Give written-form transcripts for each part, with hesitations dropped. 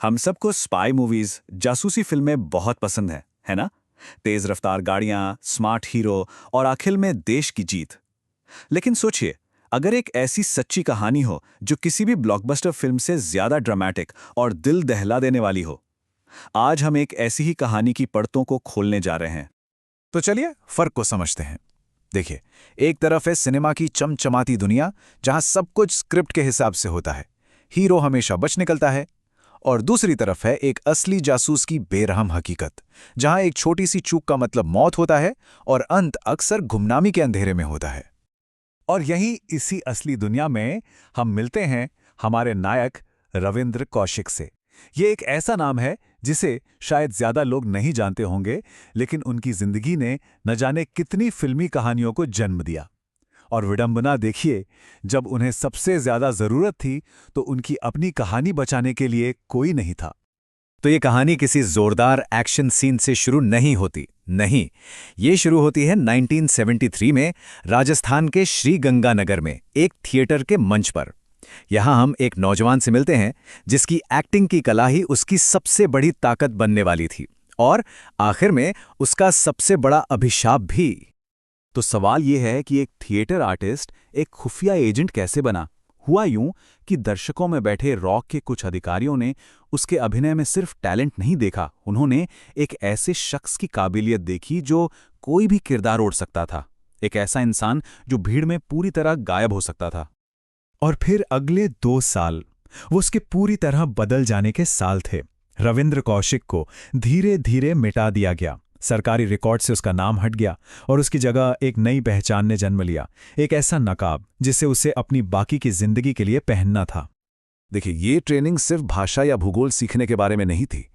हम सबको spy movies जासूसी फिल्में बहुत पसंद है ना? तेज रफ्तार गाड़ियां, स्मार्ट हीरो और आखिर में देश की जीत। लेकिन सोचिए, अगर एक ऐसी सच्ची कहानी हो जो किसी भी ब्लॉकबस्टर फिल्म से ज्यादा ड्रामेटिक और दिल दहला देने वाली हो। आज हम एक ऐसी ही कहानी की परतों को खोलने जा रहे हैं। तो चलिए फर्क को समझते हैं। देखिए, एक तरफ है सिनेमा की चमचमाती दुनिया, जहां सब कुछ स्क्रिप्ट के हिसाब से होता है, हीरो हमेशा बच निकलता है। और दूसरी तरफ है एक असली जासूस की बेरहम हकीकत, जहां एक छोटी सी चूक का मतलब मौत होता है और अंत अक्सर गुमनामी के अंधेरे में होता है। और यही इसी असली दुनिया में हम मिलते हैं हमारे नायक रविंद्र कौशिक से। ये एक ऐसा नाम है जिसे शायद ज्यादा लोग नहीं जानते होंगे, लेकिन उनकी जिंदगी ने न जाने कितनी फिल्मी कहानियों को जन्म दिया। और विडंबना देखिए, जब उन्हें सबसे ज्यादा जरूरत थी तो उनकी अपनी कहानी बचाने के लिए कोई नहीं था। तो ये कहानी किसी जोरदार एक्शन सीन से शुरू नहीं होती। नहीं, ये शुरू होती है 1973 में राजस्थान के श्री गंगानगर में एक थिएटर के मंच पर। यहाँ हम एक नौजवान से मिलते हैं जिसकी एक्टिंग की कला ही उसकी सबसे बड़ी ताकत बनने वाली थी, और आखिर में उसका सबसे बड़ा अभिशाप भी। तो सवाल यह है कि एक थिएटर आर्टिस्ट एक खुफिया एजेंट कैसे बना? हुआ यूं कि दर्शकों में बैठे रॉक के कुछ अधिकारियों ने उसके अभिनय में सिर्फ टैलेंट नहीं देखा, उन्होंने एक ऐसे शख्स की काबिलियत देखी जो कोई भी किरदार ओढ़ सकता था। एक ऐसा इंसान जो भीड़ में पूरी तरह गायब हो सकता था। और फिर अगले 2 साल वो उसके पूरी तरह बदल जाने के साल थे। रविंद्र कौशिक को धीरे धीरे मिटा दिया गया, सरकारी रिकॉर्ड से उसका नाम हट गया और उसकी जगह एक नई पहचान ने जन्म लिया, एक ऐसा नकाब जिसे उसे अपनी बाकी की जिंदगी के लिए पहनना था। देखिए, ये ट्रेनिंग सिर्फ भाषा या भूगोल सीखने के बारे में नहीं थी।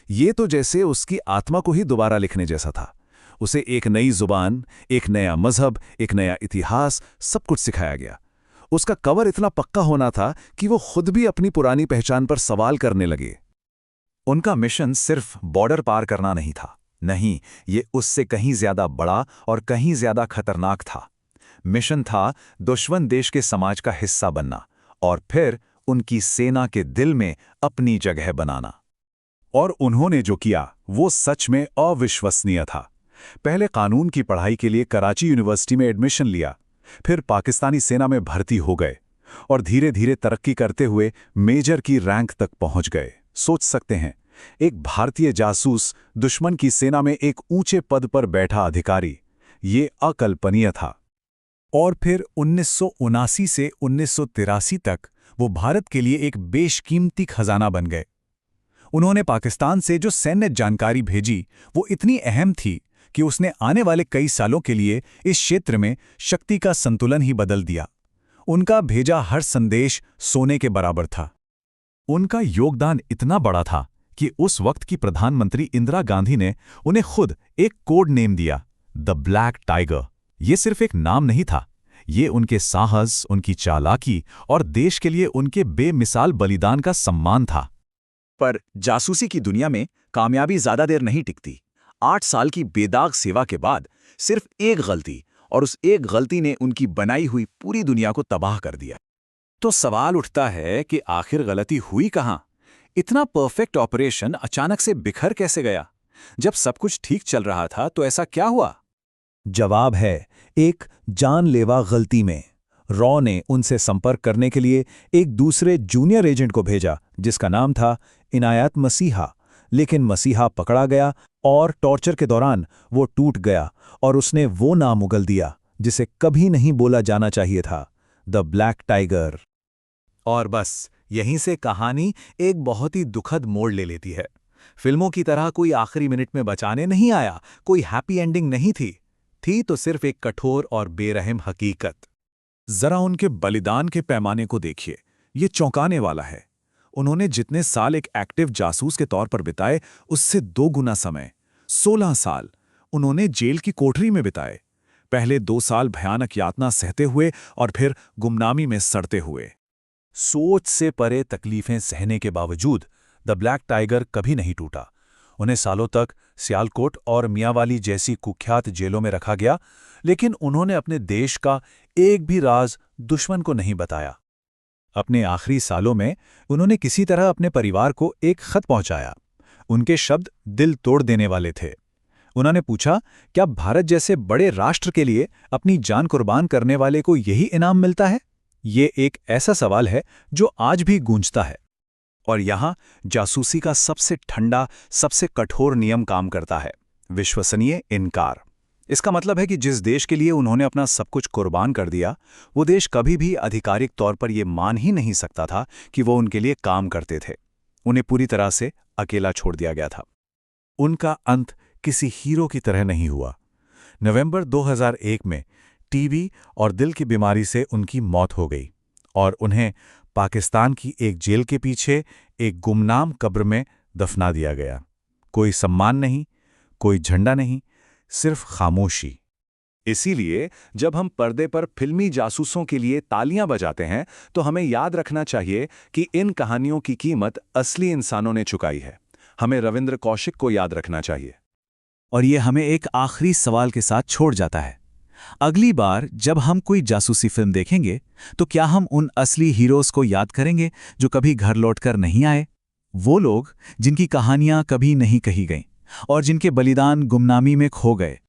ये तो जैसे उसकी आत्मा को ही दोबारा लिखने जैसा था। उसे एक नई जुबान, एक नया मजहब, एक नया इतिहास, सब कुछ सिखाया गया। उसका कवर इतना पक्का होना था कि वो खुद भी अपनी पुरानी पहचान पर सवाल करने लगे। उनका मिशन सिर्फ बॉर्डर पार करना नहीं था, नहीं, ये उससे कहीं ज्यादा बड़ा और कहीं ज्यादा खतरनाक था। मिशन था दुश्मन देश के समाज का हिस्सा बनना और फिर उनकी सेना के दिल में अपनी जगह बनाना। और उन्होंने जो किया वो सच में अविश्वसनीय था। पहले कानून की पढ़ाई के लिए कराची यूनिवर्सिटी में एडमिशन लिया, फिर पाकिस्तानी सेना में भर्ती हो गए और धीरे धीरे तरक्की करते हुए मेजर की रैंक तक पहुंच गए। सोच सकते हैं, एक भारतीय जासूस दुश्मन की सेना में एक ऊंचे पद पर बैठा अधिकारी, ये अकल्पनीय था। और फिर 1979 से 1983 तक वो भारत के लिए एक बेशकीमती खजाना बन गए। उन्होंने पाकिस्तान से जो सैन्य जानकारी भेजी वो इतनी अहम थी कि उसने आने वाले कई सालों के लिए इस क्षेत्र में शक्ति का संतुलन ही बदल दिया। उनका भेजा हर संदेश सोने के बराबर था। उनका योगदान इतना बड़ा था कि उस वक्त की प्रधानमंत्री इंदिरा गांधी ने उन्हें खुद एक कोड नेम दिया, द ब्लैक टाइगर। ये सिर्फ एक नाम नहीं था, ये उनके साहस, उनकी चालाकी और देश के लिए उनके बेमिसाल बलिदान का सम्मान था। पर जासूसी की दुनिया में कामयाबी ज्यादा देर नहीं टिकती। 8 साल की बेदाग सेवा के बाद सिर्फ एक गलती, और उस एक गलती ने उनकी बनाई हुई पूरी दुनिया को तबाह कर दिया। तो सवाल उठता है कि आखिर गलती हुई कहां? इतना परफेक्ट ऑपरेशन अचानक से बिखर कैसे गया? जब सब कुछ ठीक चल रहा था तो ऐसा क्या हुआ? जवाब है एक जानलेवा गलती में। रॉ ने उनसे संपर्क करने के लिए एक दूसरे जूनियर एजेंट को भेजा जिसका नाम था इनायत मसीहा, लेकिन मसीहा पकड़ा गया और टॉर्चर के दौरान वो टूट गया और उसने वो नाम उगल दिया जिसे कभी नहीं बोला जाना चाहिए था, द ब्लैक टाइगर। और बस यहीं से कहानी एक बहुत ही दुखद मोड़ ले लेती है। फिल्मों की तरह कोई आखिरी मिनट में बचाने नहीं आया, कोई हैप्पी एंडिंग नहीं थी तो सिर्फ एक कठोर और बेरहम हकीकत। जरा उनके बलिदान के पैमाने को देखिए, ये चौंकाने वाला है। उन्होंने जितने साल एक एक्टिव जासूस के तौर पर बिताए, उससे 2 गुना समय, 16 साल, उन्होंने जेल की कोठरी में बिताए। पहले 2 साल भयानक यातना सहते हुए और फिर गुमनामी में सड़ते हुए। सोच से परे तकलीफें सहने के बावजूद द ब्लैक टाइगर कभी नहीं टूटा। उन्हें सालों तक सियालकोट और मियांवाली जैसी कुख्यात जेलों में रखा गया, लेकिन उन्होंने अपने देश का एक भी राज दुश्मन को नहीं बताया। अपने आखिरी सालों में उन्होंने किसी तरह अपने परिवार को एक खत पहुंचाया। उनके शब्द दिल तोड़ देने वाले थे। उन्होंने पूछा, क्या भारत जैसे बड़े राष्ट्र के लिए अपनी जान कुर्बान करने वाले को यही इनाम मिलता है? ये एक ऐसा सवाल है जो आज भी गूंजता है। और यहाँ जासूसी का सबसे ठंडा, सबसे कठोर नियम काम करता है, विश्वसनीय इनकार। इसका मतलब है कि जिस देश के लिए उन्होंने अपना सब कुछ कुर्बान कर दिया, वो देश कभी भी आधिकारिक तौर पर यह मान ही नहीं सकता था कि वो उनके लिए काम करते थे। उन्हें पूरी तरह से अकेला छोड़ दिया गया था। उनका अंत किसी हीरो की तरह नहीं हुआ। नवंबर 2001 में टीबी और दिल की बीमारी से उनकी मौत हो गई और उन्हें पाकिस्तान की एक जेल के पीछे एक गुमनाम कब्र में दफना दिया गया। कोई सम्मान नहीं, कोई झंडा नहीं, सिर्फ खामोशी। इसीलिए जब हम पर्दे पर फिल्मी जासूसों के लिए तालियां बजाते हैं तो हमें याद रखना चाहिए कि इन कहानियों की कीमत असली इंसानों ने चुकाई है। हमें रविंद्र कौशिक को याद रखना चाहिए। और ये हमें एक आखिरी सवाल के साथ छोड़ जाता है। अगली बार जब हम कोई जासूसी फिल्म देखेंगे तो क्या हम उन असली हीरोज को याद करेंगे जो कभी घर लौटकर नहीं आए? वो लोग जिनकी कहानियां कभी नहीं कही गईं और जिनके बलिदान गुमनामी में खो गए।